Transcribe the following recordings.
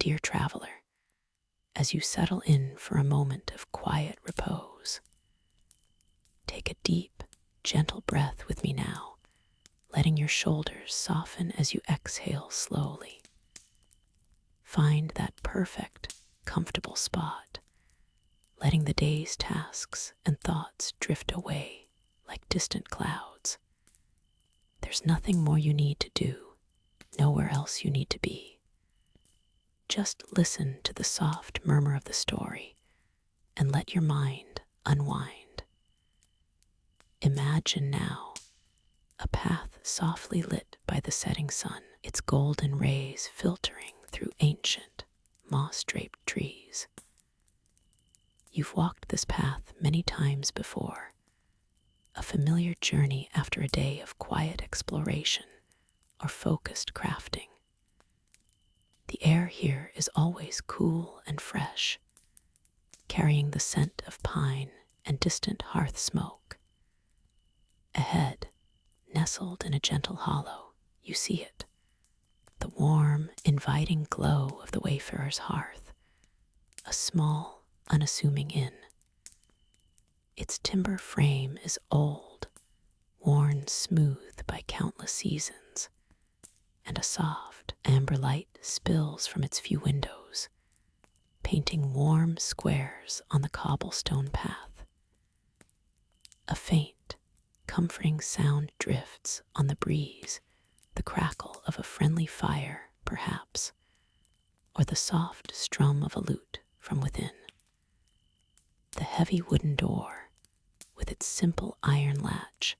dear traveler, as you settle in for a moment of quiet repose. Take a deep, gentle breath with me now, letting your shoulders soften as you exhale slowly. Find that perfect, comfortable spot, letting the day's tasks and thoughts drift away like distant clouds. There's nothing more you need to do, nowhere else you need to be. Just listen to the soft murmur of the story and let your mind unwind. Imagine now a path softly lit by the setting sun, its golden rays filtering through ancient, moss-draped trees. You've walked this path many times before, a familiar journey after a day of quiet exploration or focused crafting. The air here is always cool and fresh, carrying the scent of pine and distant hearth smoke. Ahead, nestled in a gentle hollow, you see it, the warm, inviting glow of the wayfarer's hearth, a small, unassuming inn. Its timber frame is old, worn smooth by countless seasons, and a soft, amber light spills from its few windows, painting warm squares on the cobblestone path. A faint, comforting sound drifts on the breeze, the crackle of a friendly fire, perhaps, or the soft strum of a lute from within. The heavy wooden door, with its simple iron latch,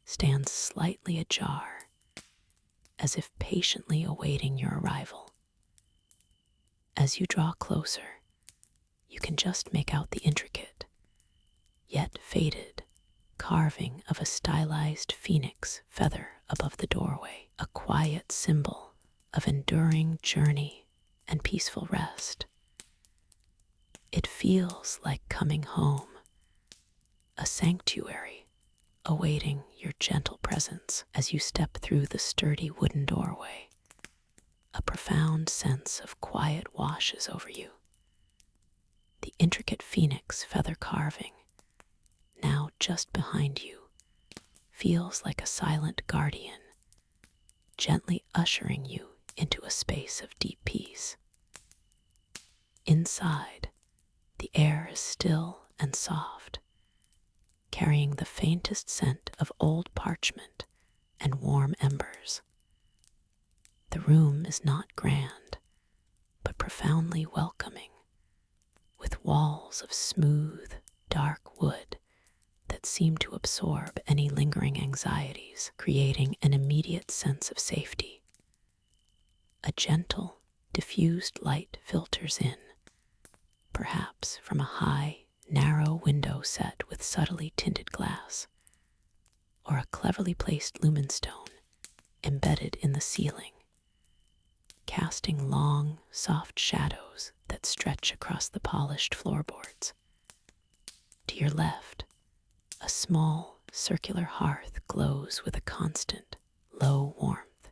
stands slightly ajar, as if patiently awaiting your arrival. As you draw closer, you can just make out the intricate, yet faded, carving of a stylized phoenix feather above the doorway, a quiet symbol of enduring journey and peaceful rest. It feels like coming home, a sanctuary awaiting your gentle presence as you step through the sturdy wooden doorway. A profound sense of quiet washes over you. The intricate phoenix feather carving, now just behind you, feels like a silent guardian, gently ushering you into a space of deep peace. Inside, the air is still and soft, carrying the faintest scent of old parchment and warm embers. The room is not grand, but profoundly welcoming, with walls of smooth, dark wood that seem to absorb any lingering anxieties, creating an immediate sense of safety. A gentle, diffused light filters in, perhaps from a high, narrow window set with subtly tinted glass, or a cleverly placed lumen stone embedded in the ceiling, casting long, soft shadows that stretch across the polished floorboards. To your left, a small, circular hearth glows with a constant, low warmth,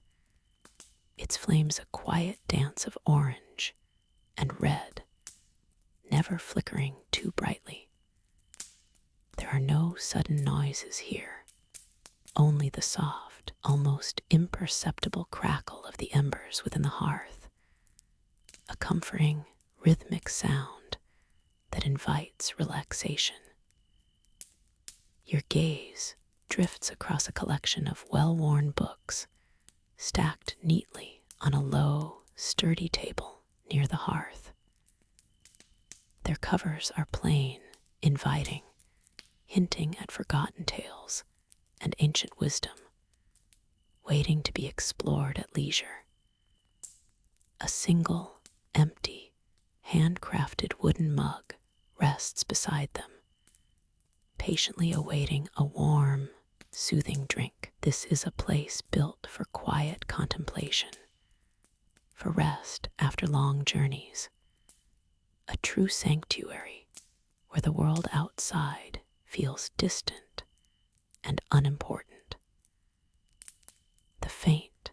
its flames a quiet dance of orange and red, never flickering too brightly. There are no sudden noises here, only the soft, almost imperceptible crackle of the embers within the hearth, a comforting, rhythmic sound that invites relaxation. Your gaze drifts across a collection of well-worn books, stacked neatly on a low, sturdy table near the hearth. Their covers are plain, inviting, hinting at forgotten tales and ancient wisdom, waiting to be explored at leisure. A single, empty, handcrafted wooden mug rests beside them, patiently awaiting a warm, soothing drink. This is a place built for quiet contemplation, for rest after long journeys, a true sanctuary where the world outside feels distant and unimportant. The faint,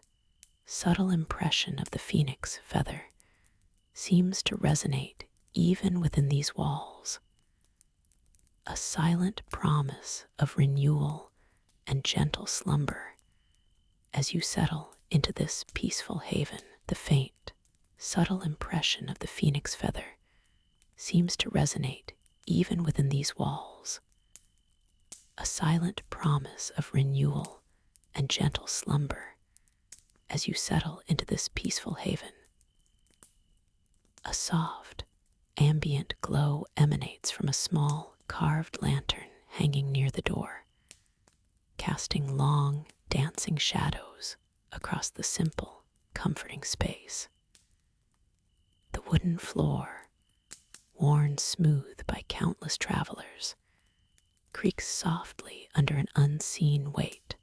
subtle impression of the phoenix feather seems to resonate even within these walls, a silent promise of renewal and gentle slumber as you settle into this peaceful haven. The faint, subtle impression of the phoenix feather seems to resonate even within these walls, a silent promise of renewal and gentle slumber as you settle into this peaceful haven. A soft, ambient glow emanates from a small, carved lantern hanging near the door, casting long, dancing shadows across the simple, comforting space. The wooden floor, worn smooth by countless travelers, creaks softly under an unseen weight,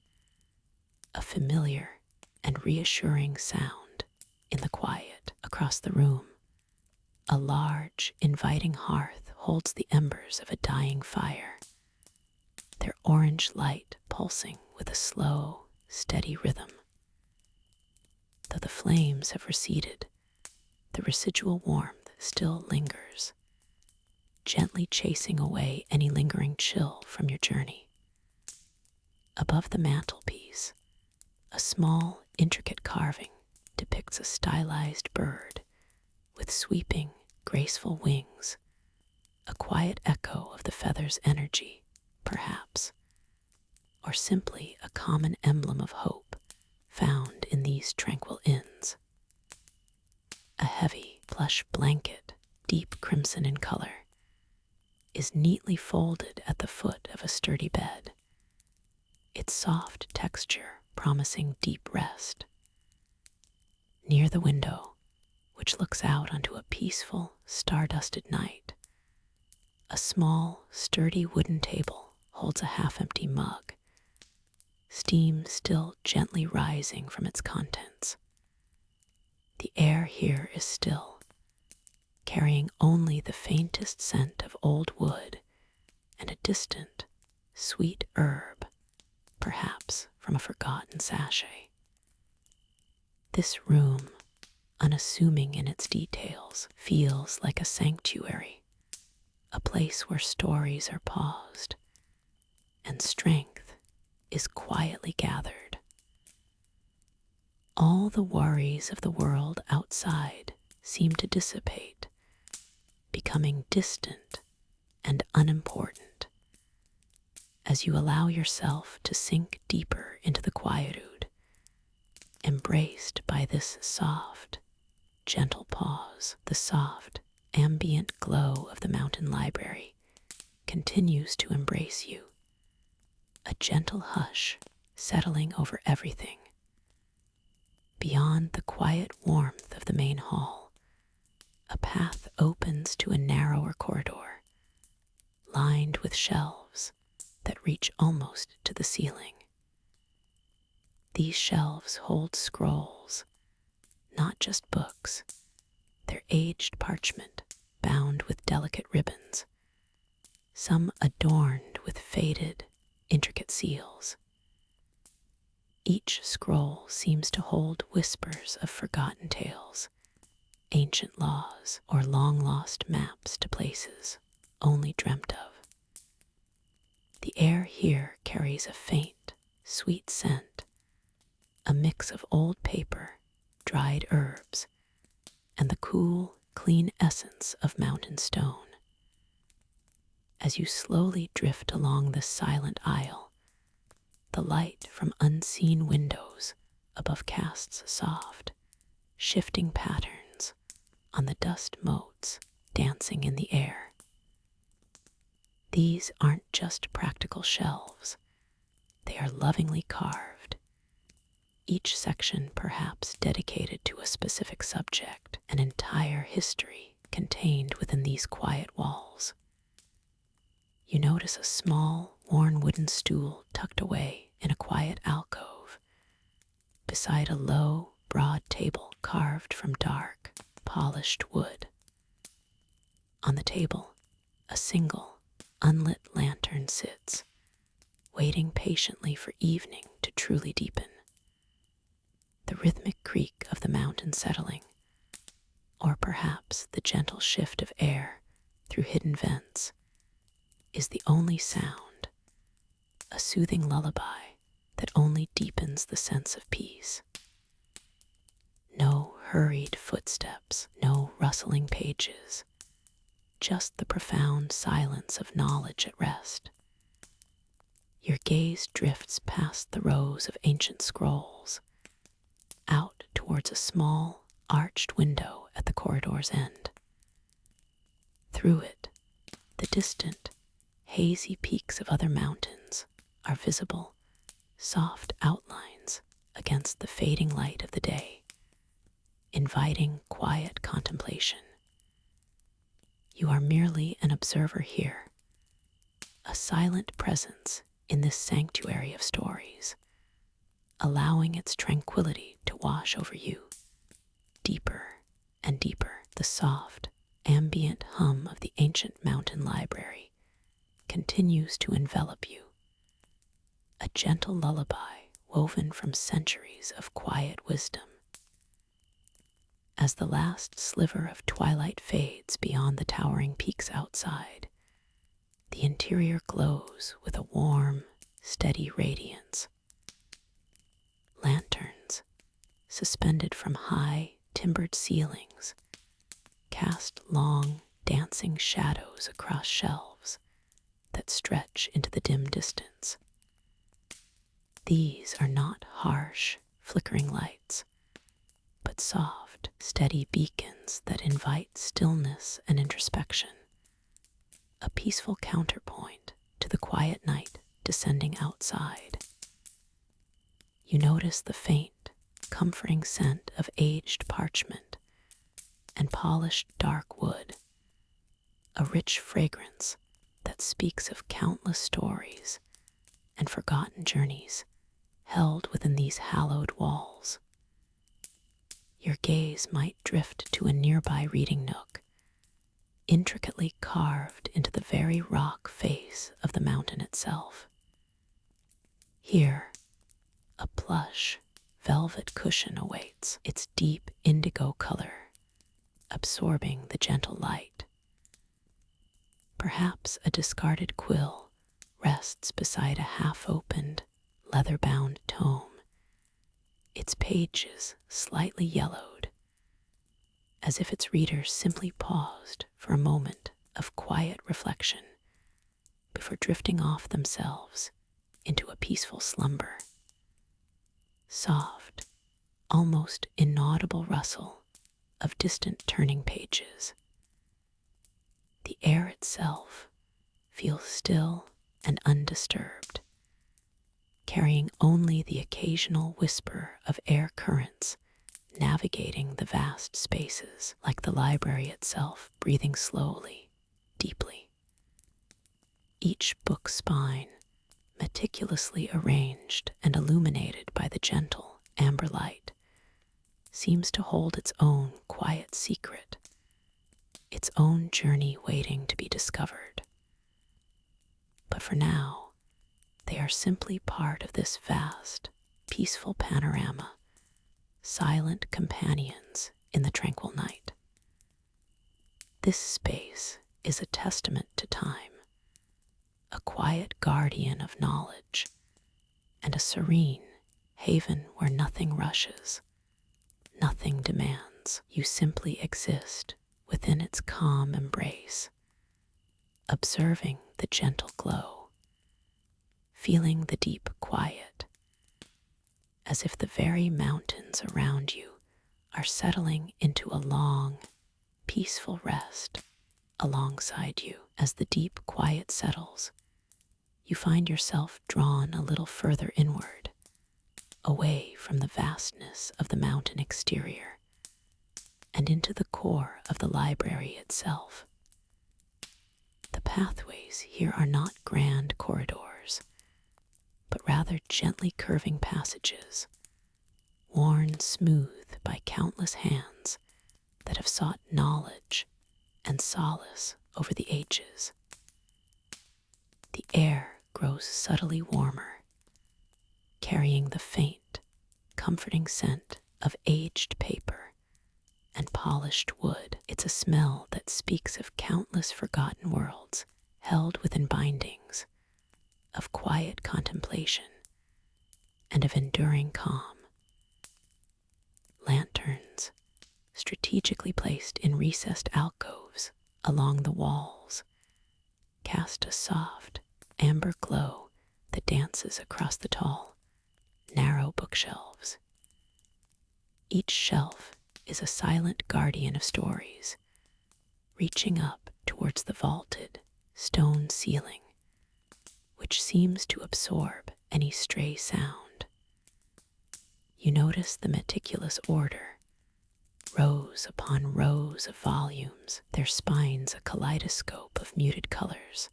a familiar and reassuring sound in the quiet. Across the room, a large, inviting hearth holds the embers of a dying fire, their orange light pulsing with a slow, steady rhythm. Though the flames have receded, the residual warmth still lingers, gently chasing away any lingering chill from your journey. Above the mantelpiece, a small, intricate carving depicts a stylized bird with sweeping, graceful wings, a quiet echo of the feather's energy, perhaps, or simply a common emblem of hope found in these tranquil inns. A heavy, plush blanket, deep crimson in color, is neatly folded at the foot of a sturdy bed, its soft texture promising deep rest. Near the window, which looks out onto a peaceful, star-dusted night, a small, sturdy wooden table holds a half-empty mug, steam still gently rising from its contents. The air here is still, carrying only the faintest scent of old wood and a distant, sweet herb, perhaps from a forgotten sachet. This room, unassuming in its details, feels like a sanctuary, a place where stories are paused and strength is quietly gathered. All the worries of the world outside seem to dissipate, becoming distant and unimportant as you allow yourself to sink deeper into the quietude, embraced by this soft, gentle pause. The soft, ambient glow of the mountain library continues to embrace you, a gentle hush settling over everything. Beyond the quiet warmth of the main hall, a path opens to a narrower corridor, lined with shelves that reach almost to the ceiling. These shelves hold scrolls, not just books. They're aged parchment bound with delicate ribbons, some adorned with faded, intricate seals. Each scroll seems to hold whispers of forgotten tales, ancient laws, or long-lost maps to places only dreamt of. The air here carries a faint, sweet scent, a mix of old paper, dried herbs, and the cool, clean essence of mountain stone. As you slowly drift along this silent aisle, the light from unseen windows above casts soft, shifting patterns on the dust motes dancing in the air. These aren't just practical shelves. They are lovingly carved, each section perhaps dedicated to a specific subject, an entire history contained within these quiet walls. You notice a small, worn wooden stool tucked away in a quiet alcove, beside a low, broad table carved from dark, polished wood. On the table, a single, unlit lantern sits, waiting patiently for evening to truly deepen. The rhythmic creak of the mountain settling, or perhaps the gentle shift of air through hidden vents, is the only sound, a soothing lullaby that only deepens the sense of peace. No hurried footsteps, no rustling pages, just the profound silence of knowledge at rest. Your gaze drifts past the rows of ancient scrolls, out towards a small, arched window at the corridor's end. Through it, the distant, hazy peaks of other mountains are visible, soft outlines against the fading light of the day, inviting quiet contemplation. You are merely an observer here, a silent presence in this sanctuary of stories, allowing its tranquility to wash over you. Deeper and deeper, the soft, ambient hum of the ancient mountain library continues to envelop you, a gentle lullaby woven from centuries of quiet wisdom. As the last sliver of twilight fades beyond the towering peaks outside, the interior glows with a warm, steady radiance. Lanterns, suspended from high, timbered ceilings, cast long, dancing shadows across shelves that stretch into the dim distance. These are not harsh, flickering lights, but soft, steady beacons that invite stillness and introspection, a peaceful counterpoint to the quiet night descending outside. You notice the faint, comforting scent of aged parchment and polished dark wood, a rich fragrance that speaks of countless stories and forgotten journeys held within these hallowed walls. Your gaze might drift to a nearby reading nook, intricately carved into the very rock face of the mountain itself. Here, a plush, velvet cushion awaits, its deep indigo color absorbing the gentle light. Perhaps a discarded quill rests beside a half-opened, leather-bound tome, its pages slightly yellowed, as if its readers simply paused for a moment of quiet reflection before drifting off themselves into a peaceful slumber. Soft, almost inaudible rustle of distant turning pages. The air itself feels still and undisturbed, carrying only the occasional whisper of air currents navigating the vast spaces, like the library itself breathing slowly, deeply. Each book spine, meticulously arranged and illuminated by the gentle amber light, seems to hold its own quiet secret, its own journey waiting to be discovered. But for now, they are simply part of this vast, peaceful panorama, silent companions in the tranquil night. This space is a testament to time, a quiet guardian of knowledge, and a serene haven where nothing rushes, nothing demands. You simply exist within its calm embrace, observing the gentle glow, feeling the deep quiet, as if the very mountains around you are settling into a long, peaceful rest alongside you. As the deep quiet settles, you find yourself drawn a little further inward, away from the vastness of the mountain exterior, and into the core of the library itself. The pathways here are not grand corridors, but rather gently curving passages, worn smooth by countless hands that have sought knowledge and solace over the ages. The air grows subtly warmer, carrying the faint, comforting scent of aged paper and polished wood. It's a smell that speaks of countless forgotten worlds held within bindings, of quiet contemplation, and of enduring calm. Lanterns, strategically placed in recessed alcoves along the walls, cast a soft, amber glow that dances across the tall, narrow bookshelves. Each shelf is a silent guardian of stories, reaching up towards the vaulted stone ceiling, which seems to absorb any stray sound. You notice the meticulous order, rows upon rows of volumes, their spines a kaleidoscope of muted colors,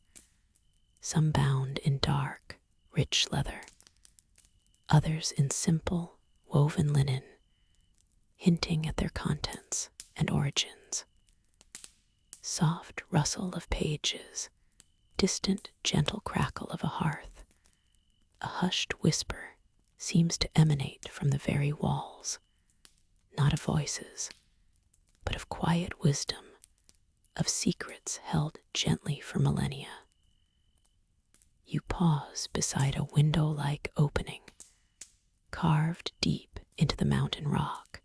some bound in dark, rich leather, others in simple, woven linen, hinting at their contents and origins. Soft rustle of pages, distant, gentle crackle of a hearth, a hushed whisper seems to emanate from the very walls, not of voices, but of quiet wisdom, of secrets held gently for millennia. You pause beside a window-like opening, carved deep into the mountain rock,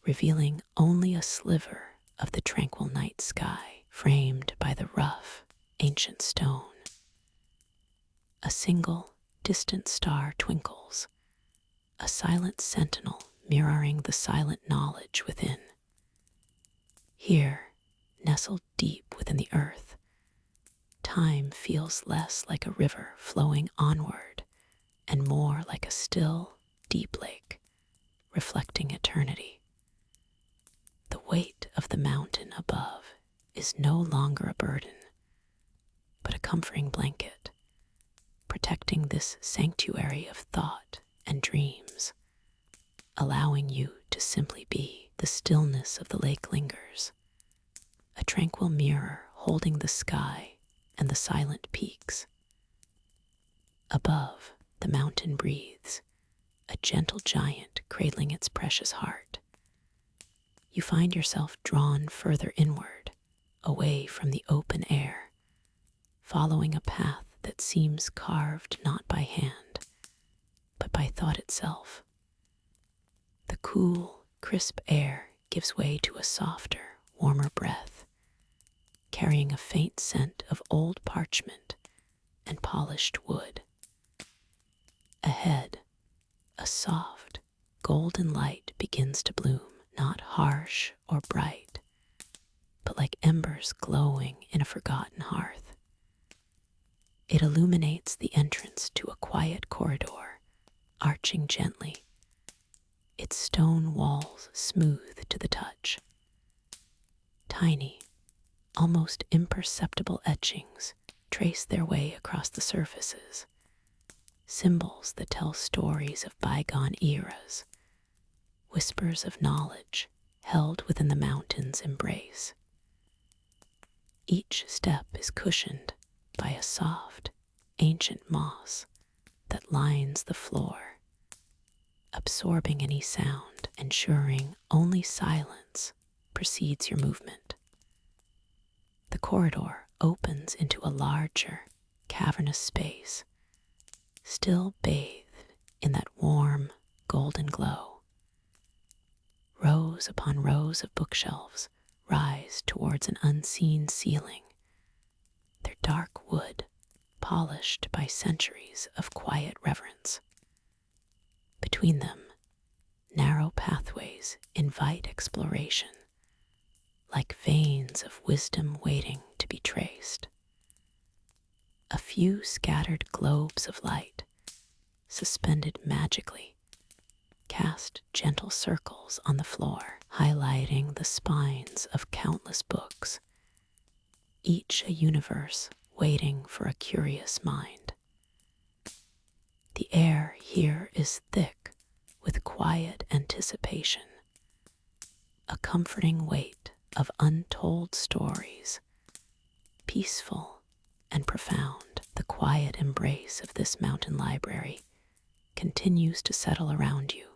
revealing only a sliver of the tranquil night sky framed by the rough, ancient stone. A single, distant star twinkles, a silent sentinel mirroring the silent knowledge within. Here, nestled deep within the earth, time feels less like a river flowing onward and more like a still, deep lake, reflecting eternity. The weight of the mountain above is no longer a burden, but a comforting blanket, protecting this sanctuary of thought and dreams, allowing you to simply be. The stillness of the lake lingers, a tranquil mirror holding the sky and the silent peaks. Above, the mountain breathes, a gentle giant cradling its precious heart. You find yourself drawn further inward, away from the open air, following a path that seems carved not by hand, but by thought itself. The cool, crisp air gives way to a softer, warmer breath, carrying a faint scent of old parchment and polished wood. Ahead, a soft, golden light begins to bloom, not harsh or bright, but like embers glowing in a forgotten hearth. It illuminates the entrance to a quiet corridor, arching gently, its stone walls smooth to the touch. Tiny, almost imperceptible etchings trace their way across the surfaces, symbols that tell stories of bygone eras, whispers of knowledge held within the mountain's embrace. Each step is cushioned by a soft, ancient moss that lines the floor, absorbing any sound, ensuring only silence precedes your movement. The corridor opens into a larger, cavernous space, still bathed in that warm, golden glow. Rows upon rows of bookshelves rise towards an unseen ceiling, their dark wood polished by centuries of quiet reverence. Between them, narrow pathways invite exploration, like veins of wisdom waiting to be traced. A few scattered globes of light, suspended magically, cast gentle circles on the floor, highlighting the spines of countless books, each a universe waiting for a curious mind. The air here is thick with quiet anticipation, a comforting weight of untold stories, peaceful and profound. The quiet embrace of this mountain library continues to settle around you,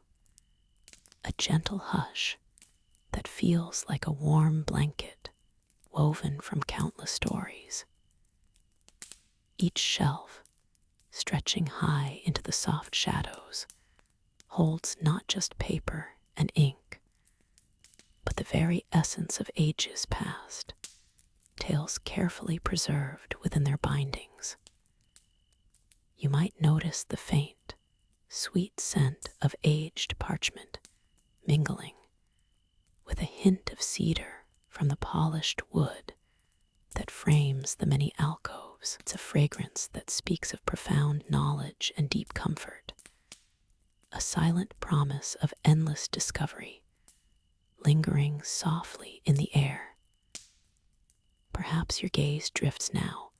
a gentle hush that feels like a warm blanket woven from countless stories. Each shelf, stretching high into the soft shadows, holds not just paper and ink, but the very essence of ages past, tales carefully preserved within their bindings. You might notice the faint, sweet scent of aged parchment mingling with a hint of cedar from the polished wood that frames the many alcoves. It's a fragrance that speaks of profound knowledge and deep comfort, a silent promise of endless discovery, lingering softly in the air. Perhaps your gaze drifts now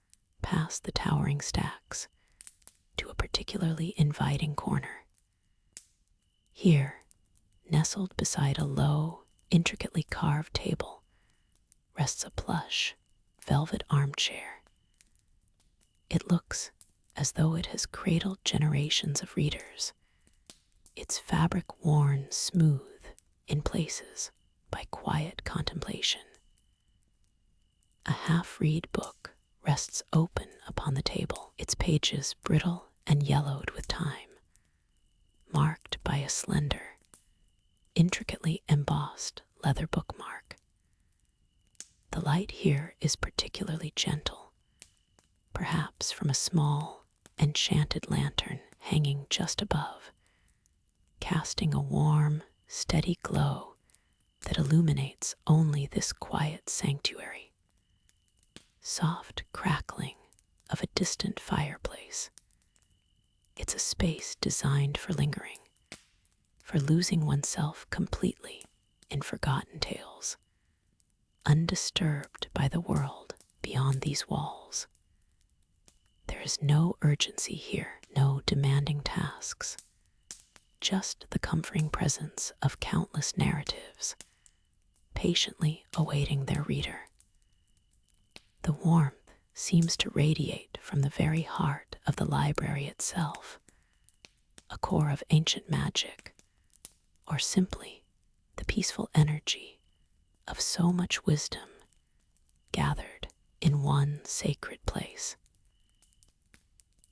past the towering stacks to a particularly inviting corner. Here, nestled beside a low, intricately carved table, rests a plush, velvet armchair. It looks as though it has cradled generations of readers, its fabric worn smooth in places by quiet contemplation. A half-read book rests open upon the table, its pages brittle and yellowed with time, marked by a slender, intricately embossed leather bookmark. The light here is particularly gentle, perhaps from a small, enchanted lantern hanging just above, casting a warm, steady glow that illuminates only this quiet sanctuary. Soft crackling of a distant fireplace. It's a space designed for lingering, for losing oneself completely in forgotten tales, undisturbed by the world beyond these walls. There is no urgency here, no demanding tasks, just the comforting presence of countless narratives, patiently awaiting their reader. The warmth seems to radiate from the very heart of the library itself, a core of ancient magic, or simply the peaceful energy of so much wisdom gathered in one sacred place.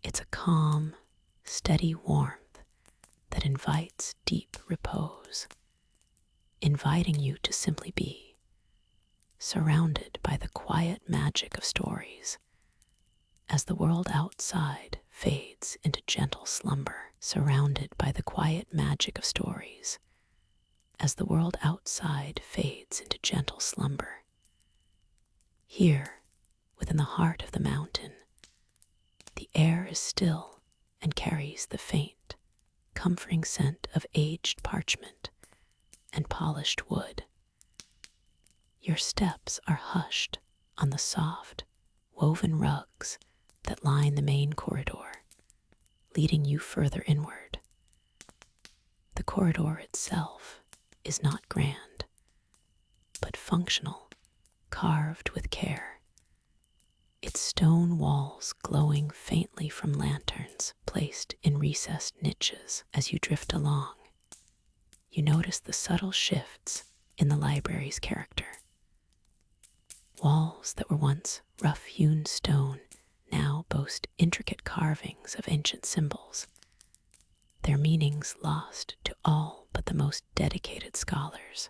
It's a calm, steady warmth that invites deep repose, inviting you to simply be, surrounded by the quiet magic of stories, as the world outside fades into gentle slumber, surrounded by the quiet magic of stories, as the world outside fades into gentle slumber. Here, within the heart of the mountain, the air is still and carries the faint, comforting scent of aged parchment and polished wood. Your steps are hushed on the soft, woven rugs that line the main corridor, leading you further inward. The corridor itself is not grand, but functional, carved with care, its stone walls glowing faintly from lanterns placed in recessed niches. As you drift along, you notice the subtle shifts in the library's character. Walls that were once rough-hewn stone now boast intricate carvings of ancient symbols, their meanings lost to all but the most dedicated scholars.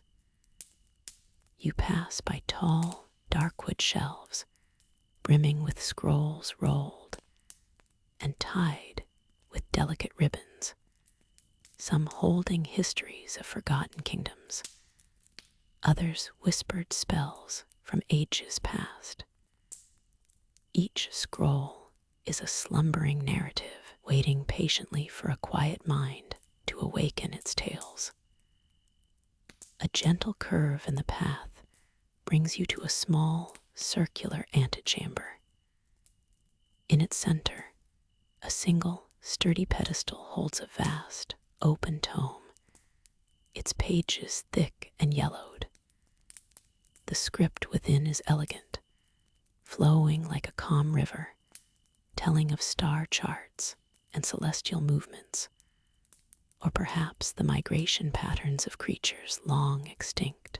You pass by tall, dark-wood shelves, brimming with scrolls rolled and tied with delicate ribbons, some holding histories of forgotten kingdoms, others whispered spells from ages past. Each scroll is a slumbering narrative, waiting patiently for a quiet mind to awaken its tales. A gentle curve in the path brings you to a small, circular antechamber. In its center, a single, sturdy pedestal holds a vast, open tome, its pages thick and yellowed. The script within is elegant, flowing like a calm river, telling of star charts and celestial movements, or perhaps the migration patterns of creatures long extinct.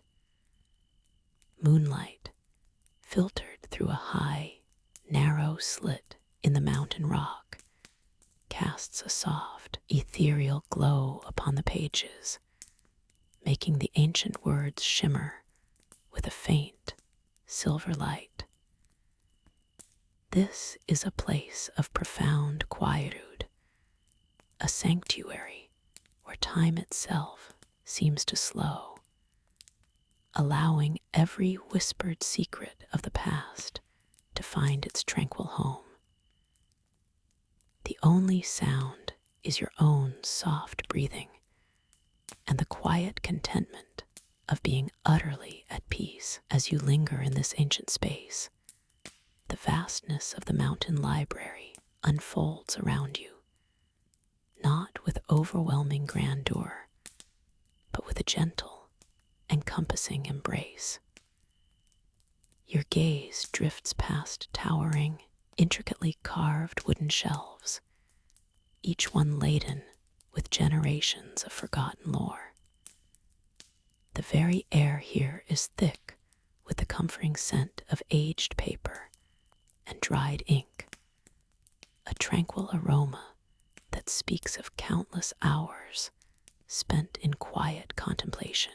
Moonlight, filtered through a high, narrow slit in the mountain rock, casts a soft, ethereal glow upon the pages, making the ancient words shimmer with a faint, silver light. This is a place of profound quietude, a sanctuary where time itself seems to slow, allowing every whispered secret of the past to find its tranquil home. The only sound is your own soft breathing and the quiet contentment of being utterly at peace as you linger in this ancient space. The vastness of the mountain library unfolds around you, not with overwhelming grandeur, but with a gentle, encompassing embrace. Your gaze drifts past towering, intricately carved wooden shelves, each one laden with generations of forgotten lore. The very air here is thick with the comforting scent of aged paper and dried ink, a tranquil aroma that speaks of countless hours spent in quiet contemplation.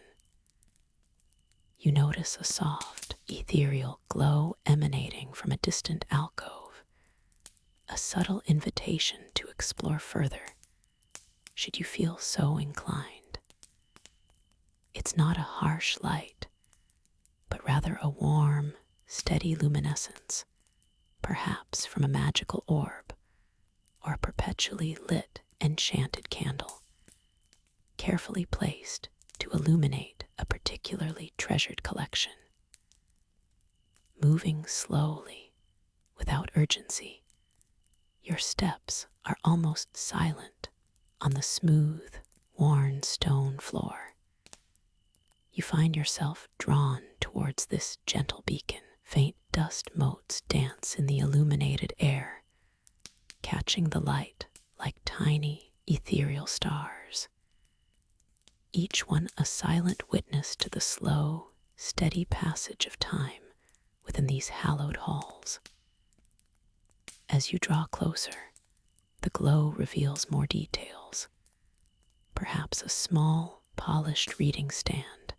You notice a soft, ethereal glow emanating from a distant alcove, a subtle invitation to explore further, should you feel so inclined. It's not a harsh light, but rather a warm, steady luminescence, perhaps from a magical orb or a perpetually lit, enchanted candle, carefully placed to illuminate a particularly treasured collection. Moving slowly, without urgency, your steps are almost silent on the smooth, worn stone floor. You find yourself drawn towards this gentle beacon. Faint dust motes dance in the illuminated air, catching the light like tiny, ethereal stars, each one a silent witness to the slow, steady passage of time within these hallowed halls. As you draw closer, the glow reveals more details, perhaps a small, polished reading stand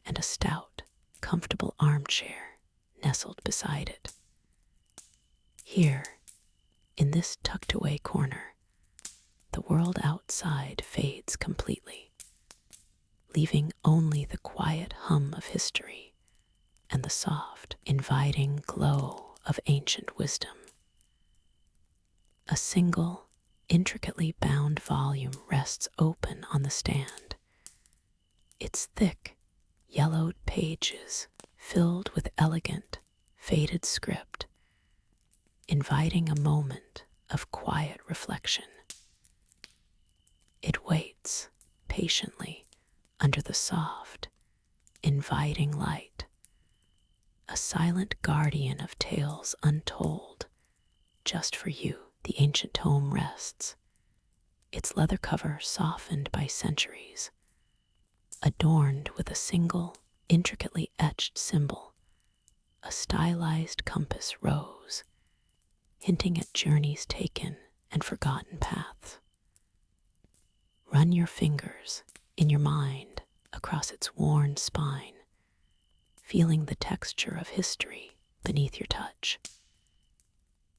and a stout, comfortable armchair nestled beside it. Here, in this tucked-away corner, the world outside fades completely, leaving only the quiet hum of history and the soft, inviting glow of ancient wisdom. A single, intricately bound volume rests open on the stand, its thick, yellowed pages filled with elegant, faded script, inviting a moment of quiet reflection. It waits patiently under the soft, inviting light, a silent guardian of tales untold just for you. The ancient tome rests, its leather cover softened by centuries, adorned with a single, intricately etched symbol, a stylized compass rose, hinting at journeys taken and forgotten paths. Run your fingers in your mind across its worn spine, feeling the texture of history beneath your touch.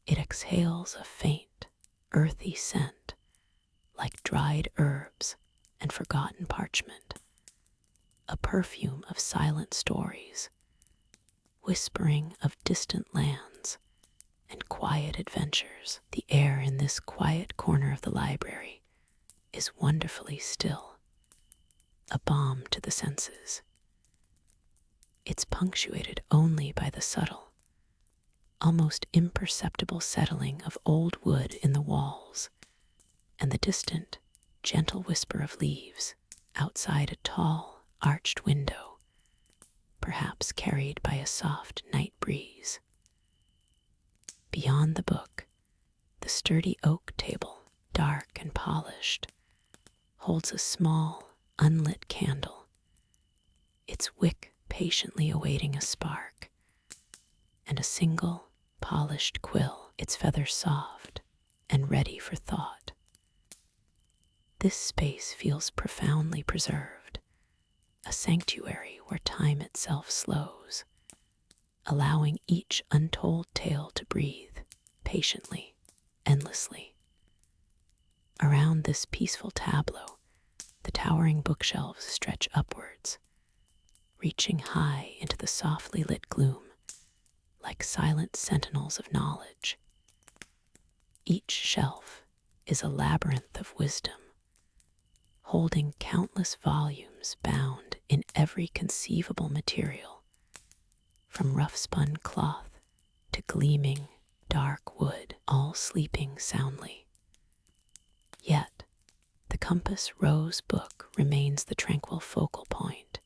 It exhales a faint, earthy scent, like dried herbs and forgotten parchment, a perfume of silent stories, whispering of distant lands and quiet adventures. The air in this quiet corner of the library is wonderfully still, a balm to the senses. It's punctuated only by the subtle, almost imperceptible settling of old wood in the walls and the distant, gentle whisper of leaves outside a tall, arched window, perhaps carried by a soft night breeze. Beyond the book, the sturdy oak table, dark and polished, holds a small, unlit candle, its wick patiently awaiting a spark, and a single polished quill, its feathers soft and ready for thought. This space feels profoundly preserved, a sanctuary where time itself slows, allowing each untold tale to breathe patiently, endlessly. Around this peaceful tableau, the towering bookshelves stretch upwards, reaching high into the softly lit gloom, like silent sentinels of knowledge. Each shelf is a labyrinth of wisdom, holding countless volumes bound in every conceivable material, from rough-spun cloth to gleaming, dark wood, all sleeping soundly. Yet, the compass rose book remains the tranquil focal point,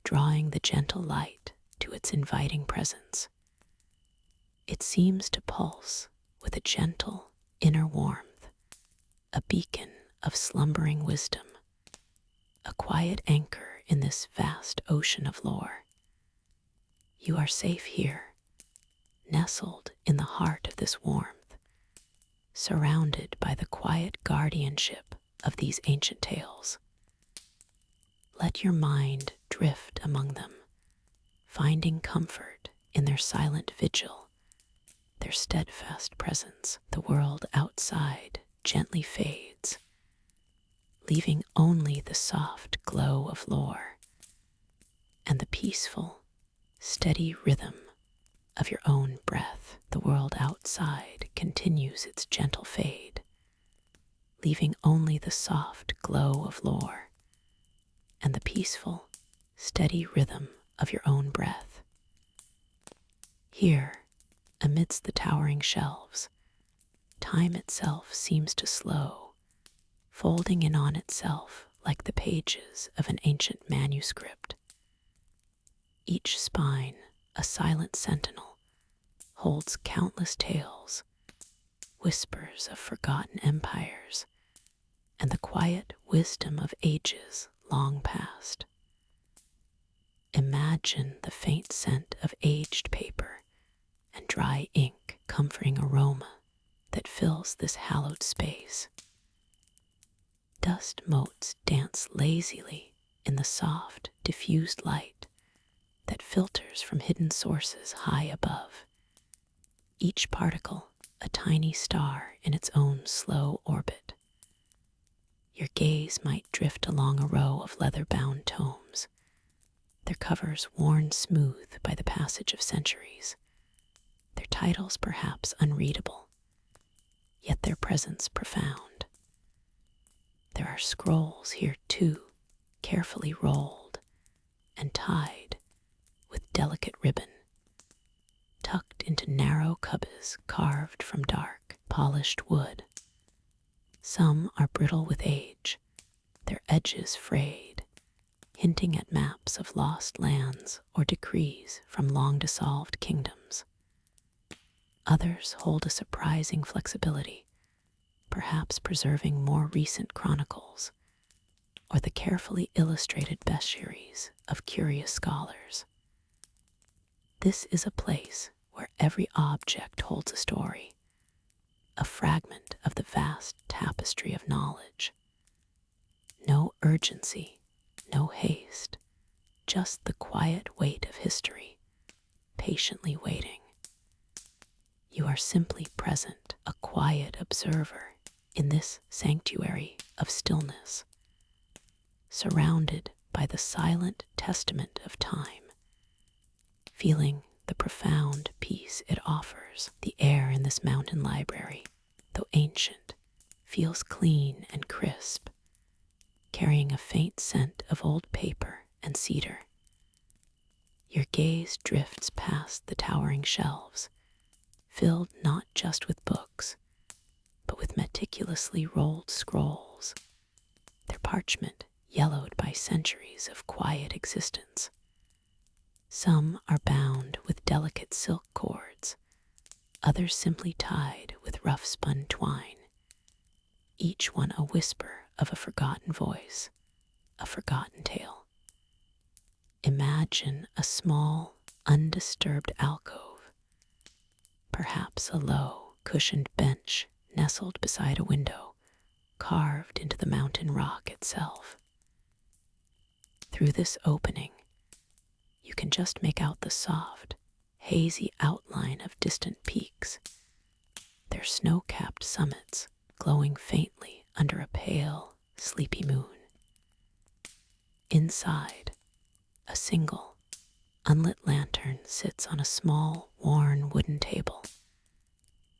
drawing the gentle light to its inviting presence. It seems to pulse with a gentle inner warmth, a beacon of slumbering wisdom, a quiet anchor in this vast ocean of lore. You are safe here, nestled in the heart of this warmth, surrounded by the quiet guardianship of these ancient tales. Let your mind drift among them, finding comfort in their silent vigil, their steadfast presence. The world outside gently fades, leaving only the soft glow of lore and the peaceful, steady rhythm of your own breath. The world outside continues its gentle fade, leaving only the soft glow of lore and the peaceful, steady rhythm of your own breath. Here, amidst the towering shelves, time itself seems to slow, folding in on itself like the pages of an ancient manuscript. Each spine, a silent sentinel, holds countless tales, whispers of forgotten empires, and the quiet wisdom of ages long past. Imagine the faint scent of aged paper and dry ink, comforting aroma that fills this hallowed space. Dust motes dance lazily in the soft, diffused light that filters from hidden sources high above, each particle a tiny star in its own slow orbit. Your gaze might drift along a row of leather-bound tomes, their covers worn smooth by the passage of centuries, their titles perhaps unreadable, yet their presence profound. There are scrolls here too, carefully rolled and tied with delicate ribbon, tucked into narrow cubbies carved from dark, polished wood. Some are brittle with age, their edges frayed, hinting at maps of lost lands or decrees from long-dissolved kingdoms. Others hold a surprising flexibility, perhaps preserving more recent chronicles or the carefully illustrated bestiaries of curious scholars. This is a place where every object holds a story, a fragment of the vast tapestry of knowledge. No urgency, no haste, just the quiet weight of history, patiently waiting. You are simply present, a quiet observer in this sanctuary of stillness, surrounded by the silent testament of time, feeling the profound peace it offers. The air in this mountain library, though ancient, feels clean and crisp, carrying a faint scent of old paper and cedar. Your gaze drifts past the towering shelves, filled not just with books, but with meticulously rolled scrolls, their parchment yellowed by centuries of quiet existence. Some are bound with delicate silk cords, others simply tied with rough-spun twine, each one a whisper of a forgotten voice, a forgotten tale. Imagine a small, undisturbed alcove, perhaps a low, cushioned bench nestled beside a window carved into the mountain rock itself. Through this opening, you can just make out the soft, hazy outline of distant peaks, their snow-capped summits glowing faintly under a pale, sleepy moon. Inside, a single, unlit lantern sits on a small, worn wooden table,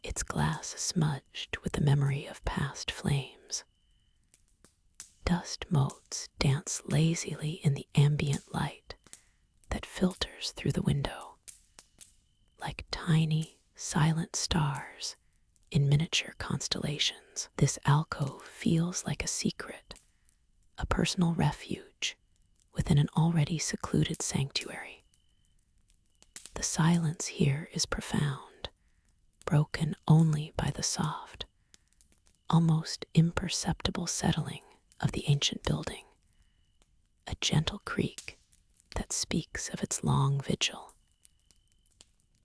its glass smudged with the memory of past flames. Dust motes dance lazily in the ambient light that filters through the window, like tiny, silent stars in miniature constellations. This alcove feels like a secret, a personal refuge within an already secluded sanctuary. The silence here is profound, broken only by the soft, almost imperceptible settling of the ancient building, a gentle creak that speaks of its long vigil.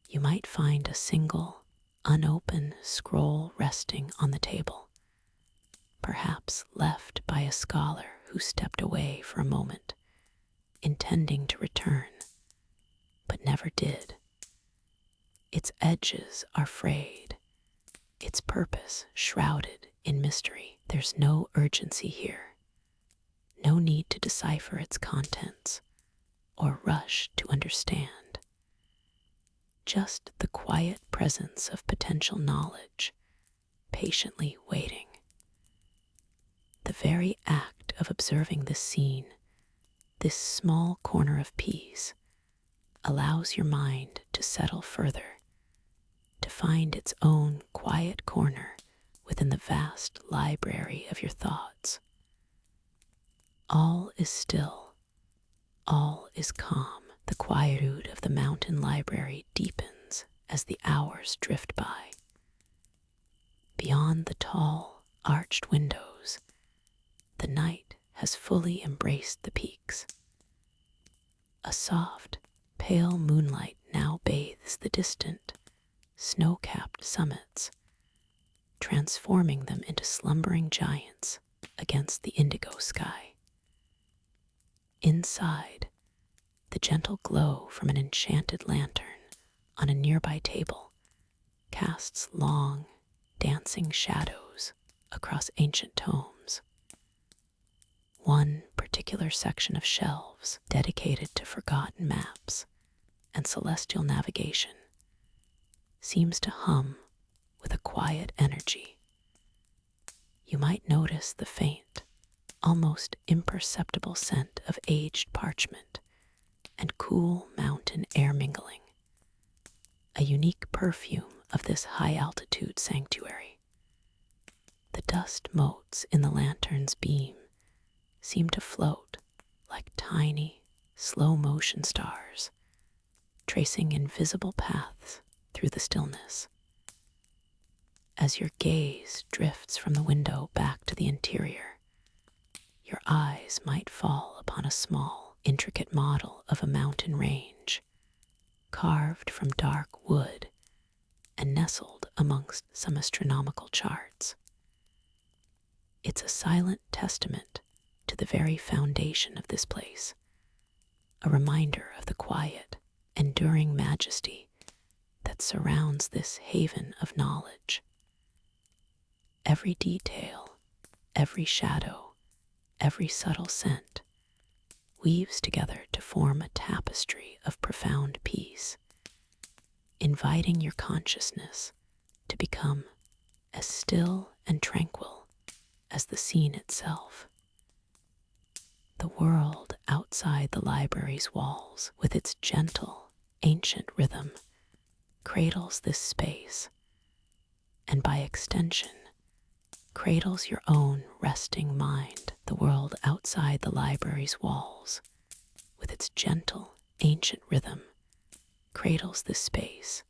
You might find a single, unopened scroll resting on the table, perhaps left by a scholar who stepped away for a moment, intending to return, but never did. Its edges are frayed, its purpose shrouded in mystery. There's no urgency here, no need to decipher its contents or rush to understand. Just the quiet presence of potential knowledge, patiently waiting. The very act of observing this scene, this small corner of peace, allows your mind to settle further, to find its own quiet corner within the vast library of your thoughts. All is still, all is calm. The quietude of the mountain library deepens as the hours drift by. Beyond the tall, arched windows, the night has fully embraced the peaks. A soft, pale moonlight now bathes the distant, snow-capped summits, transforming them into slumbering giants against the indigo sky. Inside, the gentle glow from an enchanted lantern on a nearby table casts long, dancing shadows across ancient tomes. One particular section of shelves dedicated to forgotten maps and celestial navigation seems to hum with a quiet energy. You might notice the faint, almost imperceptible scent of aged parchment and cool mountain air mingling, a unique perfume of this high-altitude sanctuary. The dust motes in the lantern's beam seem to float like tiny, slow-motion stars, tracing invisible paths through the stillness. As your gaze drifts from the window back to the interior, your eyes might fall upon a small, intricate model of a mountain range, carved from dark wood and nestled amongst some astronomical charts. It's a silent testament to the very foundation of this place, a reminder of the quiet, enduring majesty that surrounds this haven of knowledge. Every detail, every shadow, every subtle scent weaves together to form a tapestry of profound peace, inviting your consciousness to become as still and tranquil as the scene itself. The world outside the library's walls, with its gentle, ancient rhythm, cradles this space, and by extension, cradles your own resting mind. The world outside the library's walls, with its gentle, ancient rhythm, cradles this space,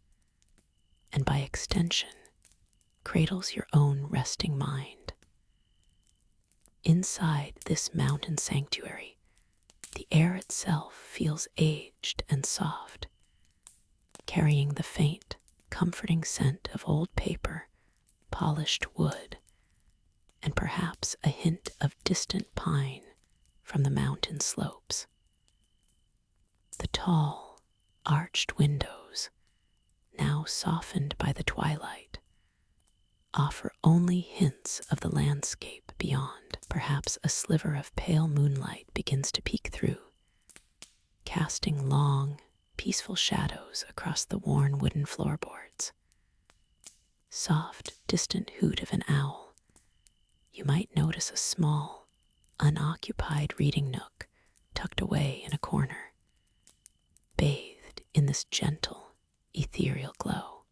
and by extension, cradles your own resting mind. Inside this mountain sanctuary, The air itself feels aged and soft, carrying the faint, comforting scent of old paper, polished wood, and perhaps a hint of distant pine from the mountain slopes. The tall, arched windows, now softened by the twilight, offer only hints of the landscape beyond. Perhaps a sliver of pale moonlight begins to peek through, casting long, peaceful shadows across the worn wooden floorboards. Soft, distant hoot of an owl. You might notice a small, unoccupied reading nook tucked away in a corner, bathed in this gentle, ethereal glow.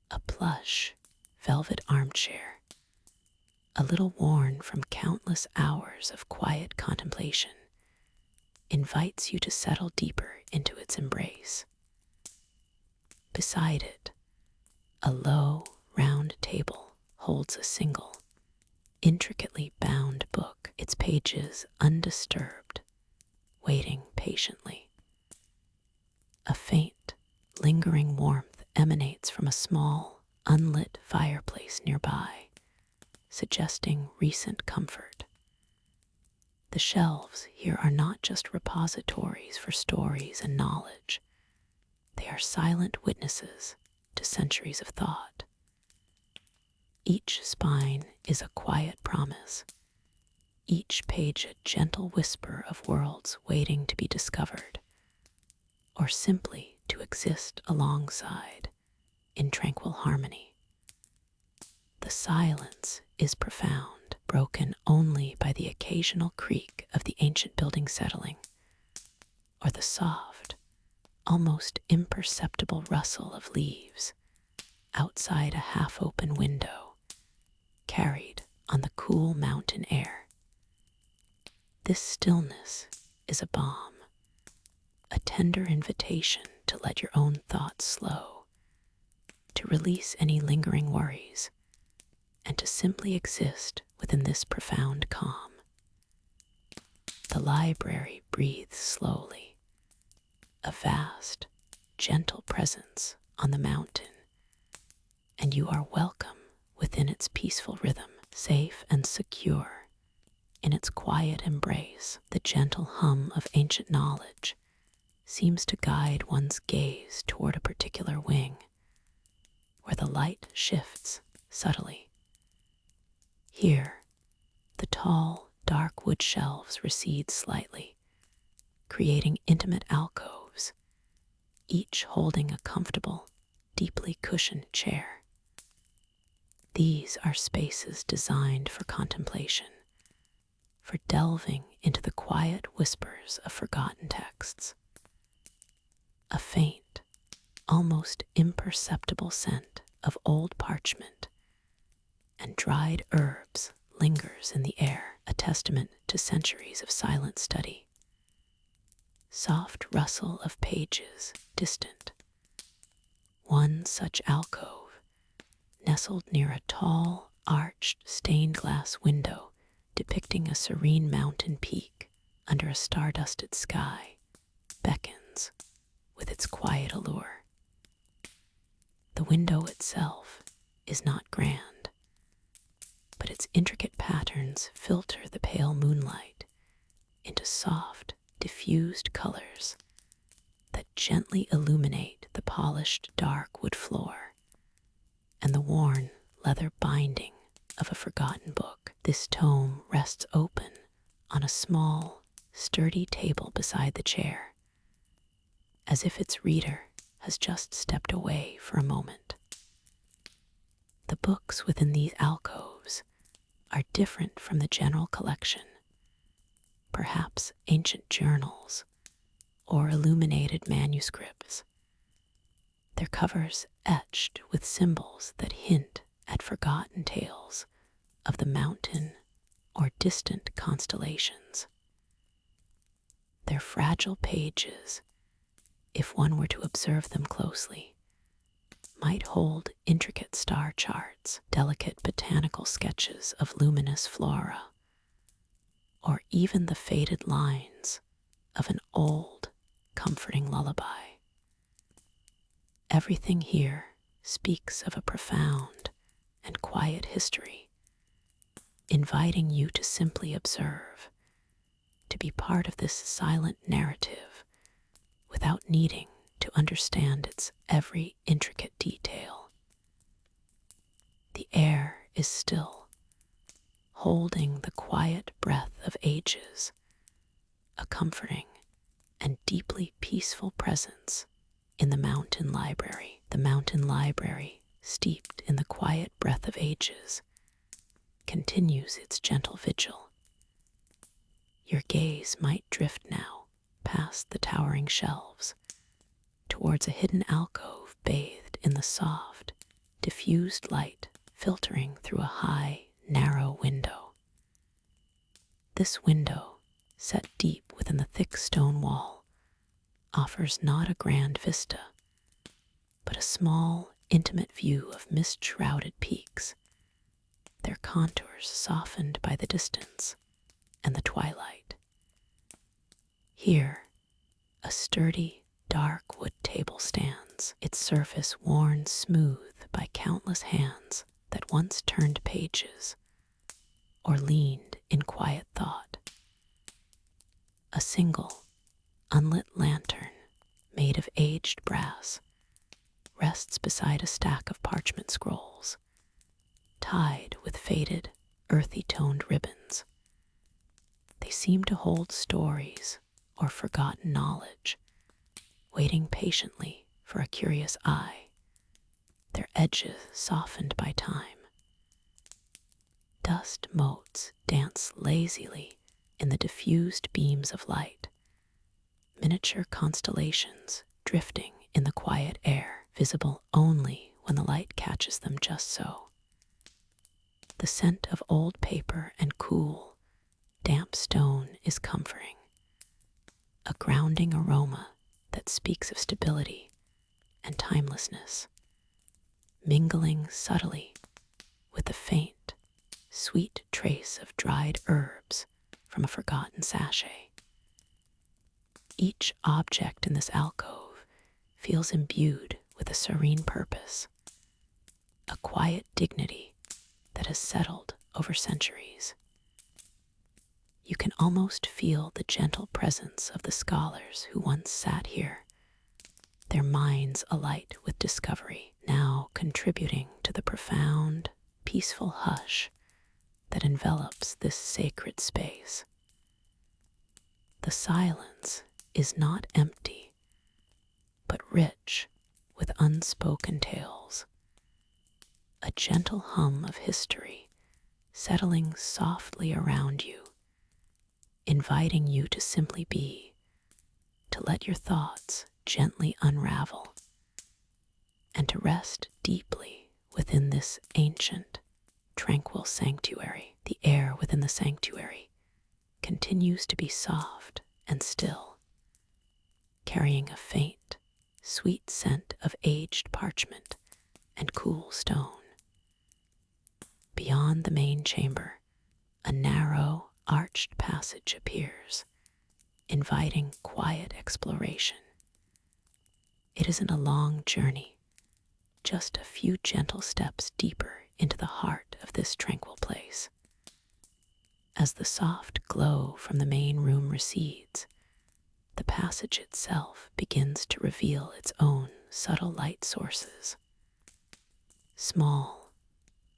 A plush, velvet armchair, a little worn from countless hours of quiet contemplation, invites you to settle deeper into its embrace. Beside it, a low, round table holds a single, intricately bound book, its pages undisturbed, waiting patiently. A faint, lingering warmth emanates from a small, unlit fireplace nearby, suggesting recent comfort. The shelves here are not just repositories for stories and knowledge. They are silent witnesses to centuries of thought. Each spine is a quiet promise, each page a gentle whisper of worlds waiting to be discovered, or simply to exist alongside in tranquil harmony. The silence is profound, broken only by the occasional creak of the ancient building settling, or the soft, almost imperceptible rustle of leaves outside a half-open window, carried on the cool mountain air. This stillness is a balm, a tender invitation to let your own thoughts slow, to release any lingering worries, and to simply exist within this profound calm. The library breathes slowly, a vast, gentle presence on the mountain, and you are welcome within its peaceful rhythm, safe and secure in its quiet embrace. The gentle hum of ancient knowledge seems to guide one's gaze toward a particular wing, where the light shifts subtly. Here, the tall, dark wood shelves recede slightly, creating intimate alcoves, each holding a comfortable, deeply cushioned chair. These are spaces designed for contemplation, for delving into the quiet whispers of forgotten texts. A faint, almost imperceptible scent of old parchment and dried herbs lingers in the air, a testament to centuries of silent study. Soft rustle of pages, distant. One such alcove, nestled near a tall, arched, stained glass window depicting a serene mountain peak under a star-dusted sky, beckons with its quiet allure. The window itself is not grand, but its intricate patterns filter the pale moonlight into soft, diffused colors that gently illuminate the polished dark wood floor and the worn leather binding of a forgotten book. This tome rests open on a small, sturdy table beside the chair, as if its reader has just stepped away for a moment. The books within these alcoves are different from the general collection, perhaps ancient journals or illuminated manuscripts, their covers etched with symbols that hint at forgotten tales of the mountain or distant constellations. Their fragile pages, if one were to observe them closely, might hold intricate star charts, delicate botanical sketches of luminous flora, or even the faded lines of an old, comforting lullaby. Everything here speaks of a profound and quiet history, inviting you to simply observe, to be part of this silent narrative without needing to understand its every intricate detail. The air is still, holding the quiet breath of ages, a comforting and deeply peaceful presence in the mountain library. The mountain library, steeped in the quiet breath of ages, continues its gentle vigil. Your gaze might drift now past the towering shelves, towards a hidden alcove bathed in the soft, diffused light filtering through a high, narrow window. This window, set deep within the thick stone wall, offers not a grand vista, but a small, intimate view of mist-shrouded peaks, their contours softened by the distance and the twilight. Here, a sturdy, dark wood table stands, its surface worn smooth by countless hands that once turned pages or leaned in quiet thought. A single, unlit lantern made of aged brass rests beside a stack of parchment scrolls, tied with faded, earthy-toned ribbons. They seem to hold stories or forgotten knowledge, waiting patiently for a curious eye, their edges softened by time. Dust motes dance lazily in the diffused beams of light, miniature constellations drifting in the quiet air, visible only when the light catches them just so. The scent of old paper and cool, damp stone is comforting, a grounding aroma that speaks of stability and timelessness, mingling subtly with the faint, sweet trace of dried herbs from a forgotten sachet. Each object in this alcove feels imbued with a serene purpose, a quiet dignity that has settled over centuries. You can almost feel the gentle presence of the scholars who once sat here, their minds alight with discovery, now contributing to the profound, peaceful hush that envelops this sacred space. The silence is not empty, but rich with unspoken tales, a gentle hum of history settling softly around you, inviting you to simply be, to let your thoughts gently unravel, and to rest deeply within this ancient, tranquil sanctuary. The air within the sanctuary continues to be soft and still, carrying a faint, sweet scent of aged parchment and cool stone. Beyond the main chamber, a narrow, arched passage appears, inviting quiet exploration. It isn't a long journey, just a few gentle steps deeper into the heart of this tranquil place. As the soft glow from the main room recedes, the passage itself begins to reveal its own subtle light sources. Small,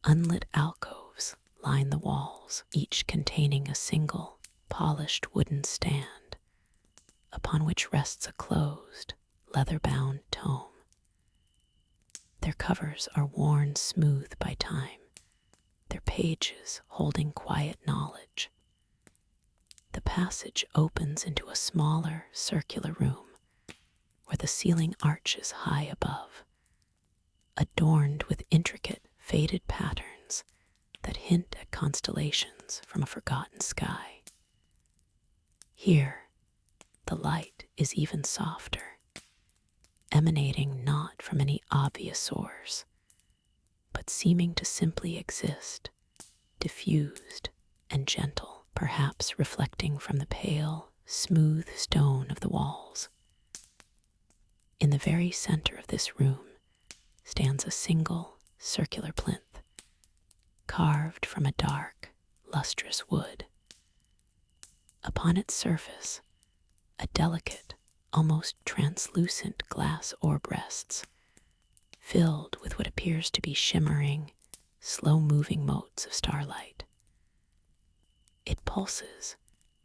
unlit alcoves line the walls, each containing a single, polished wooden stand, upon which rests a closed, leather-bound tome. Their covers are worn smooth by time, their pages holding quiet knowledge. The passage opens into a smaller, circular room, where the ceiling arches high above, adorned with intricate, faded patterns that hint at constellations from a forgotten sky. Here, the light is even softer, emanating not from any obvious source, but seeming to simply exist, diffused and gentle. perhaps reflecting from the pale, smooth stone of the walls. In the very center of this room stands a single circular plinth, carved from a dark, lustrous wood. Upon its surface, a delicate, almost translucent glass orb rests, filled with what appears to be shimmering, slow-moving motes of starlight. It pulses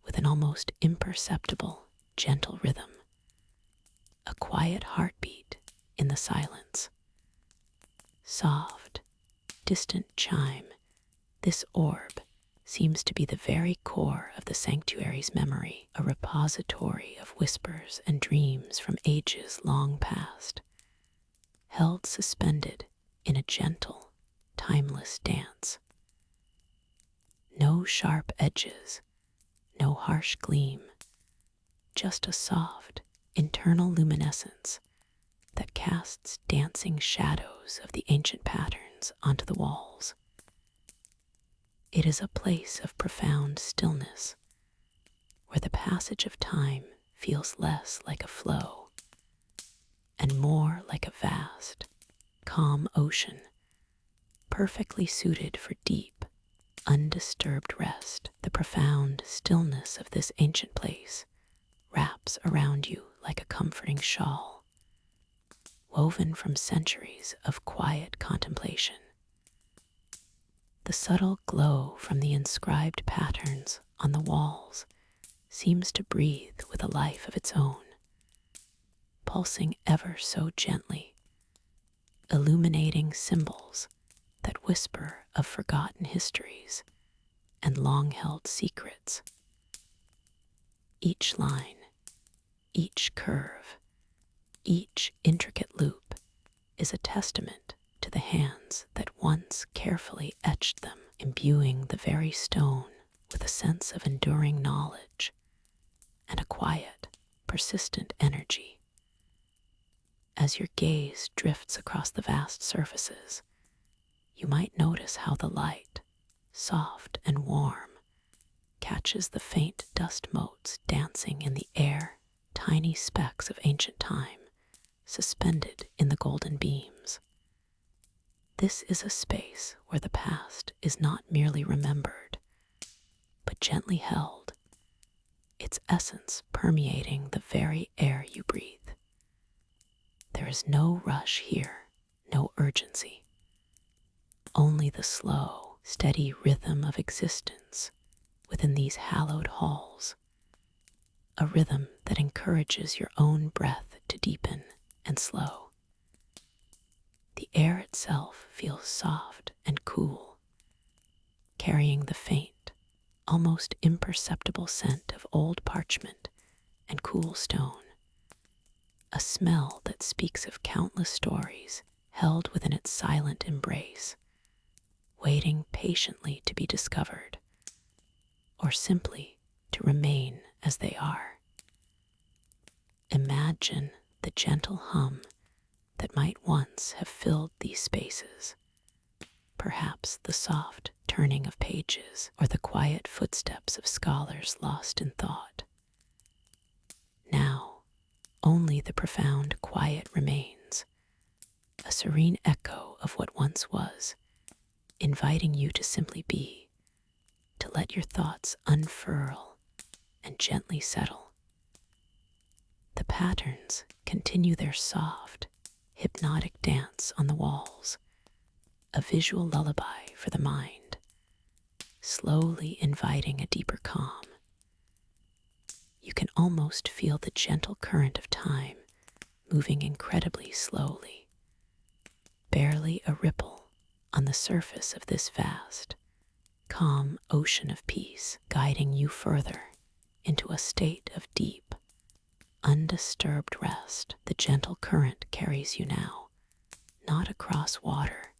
with an almost imperceptible, gentle rhythm, a quiet heartbeat in the silence. Soft, distant chime, this orb seems to be the very core of the sanctuary's memory, a repository of whispers and dreams from ages long past, held suspended in a gentle, timeless dance. No sharp edges, no harsh gleam, just a soft, internal luminescence that casts dancing shadows of the ancient patterns onto the walls. It is a place of profound stillness, where the passage of time feels less like a flow and more like a vast, calm ocean, perfectly suited for deep, undisturbed rest. The profound stillness of this ancient place wraps around you like a comforting shawl, woven from centuries of quiet contemplation. The subtle glow from the inscribed patterns on the walls seems to breathe with a life of its own, pulsing ever so gently, illuminating symbols that whisper of forgotten histories and long-held secrets. Each line, each curve, each intricate loop is a testament to the hands that once carefully etched them, imbuing the very stone with a sense of enduring knowledge and a quiet, persistent energy. As your gaze drifts across the vast surfaces, you might notice how the light, soft and warm, catches the faint dust motes dancing in the air, tiny specks of ancient time suspended in the golden beams. This is a space where the past is not merely remembered, but gently held, its essence permeating the very air you breathe. There is no rush here, no urgency, only the slow, steady rhythm of existence within these hallowed halls, a rhythm that encourages your own breath to deepen and slow. The air itself feels soft and cool, carrying the faint, almost imperceptible scent of old parchment and cool stone, a smell that speaks of countless stories held within its silent embrace, waiting patiently to be discovered, or simply to remain as they are. Imagine the gentle hum that might once have filled these spaces, perhaps the soft turning of pages or the quiet footsteps of scholars lost in thought. Now, only the profound quiet remains, a serene echo of what once was, inviting you to simply be, to let your thoughts unfurl and gently settle. The patterns continue their soft, hypnotic dance on the walls, a visual lullaby for the mind, slowly inviting a deeper calm. You can almost feel the gentle current of time moving incredibly slowly, barely a ripple on the surface of this vast, calm ocean of peace, guiding you further into a state of deep, undisturbed rest. The gentle current carries you now, not across water,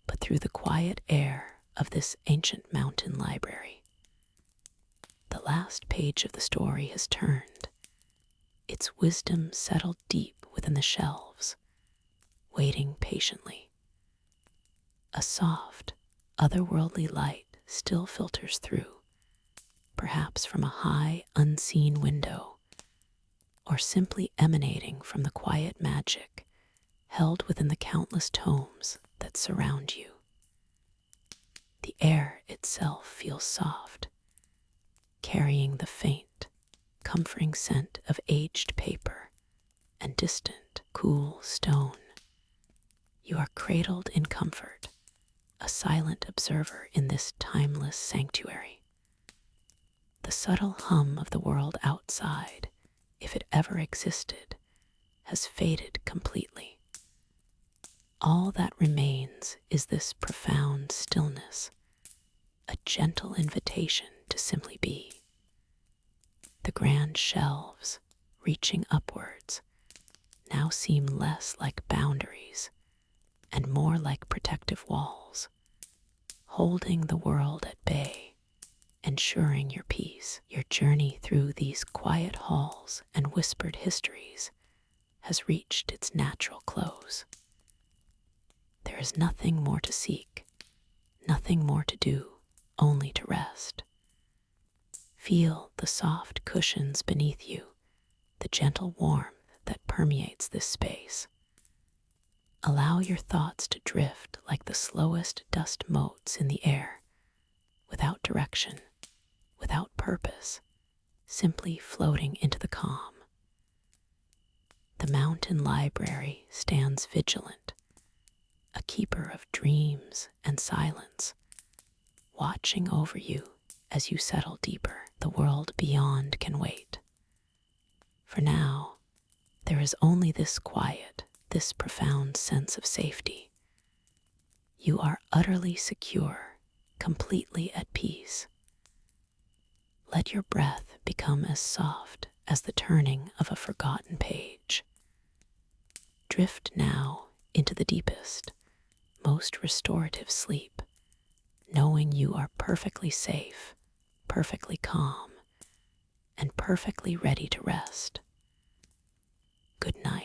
but through the quiet air of this ancient mountain library. The last page of the story has turned, its wisdom settled deep within the shelves, waiting patiently. A soft, otherworldly light still filters through, perhaps from a high, unseen window, or simply emanating from the quiet magic held within the countless tomes that surround you. The air itself feels soft, carrying the faint, comforting scent of aged paper and distant, cool stone. You are cradled in comfort, a silent observer in this timeless sanctuary. The subtle hum of the world outside, if it ever existed, has faded completely. All that remains is this profound stillness, a gentle invitation to simply be. The grand shelves, reaching upwards, now seem less like boundaries and more like protective walls, holding the world at bay, ensuring your peace. Your journey through these quiet halls and whispered histories has reached its natural close. There is nothing more to seek, nothing more to do, only to rest. Feel the soft cushions beneath you, the gentle warmth that permeates this space. Allow your thoughts to drift like the slowest dust motes in the air, without direction, without purpose, simply floating into the calm. The mountain library stands vigilant, a keeper of dreams and silence, watching over you as you settle deeper. The world beyond can wait. For now, there is only this quiet, this profound sense of safety. You are utterly secure, completely at peace. Let your breath become as soft as the turning of a forgotten page. Drift now into the deepest, most restorative sleep, knowing you are perfectly safe, perfectly calm, and perfectly ready to rest. Good night.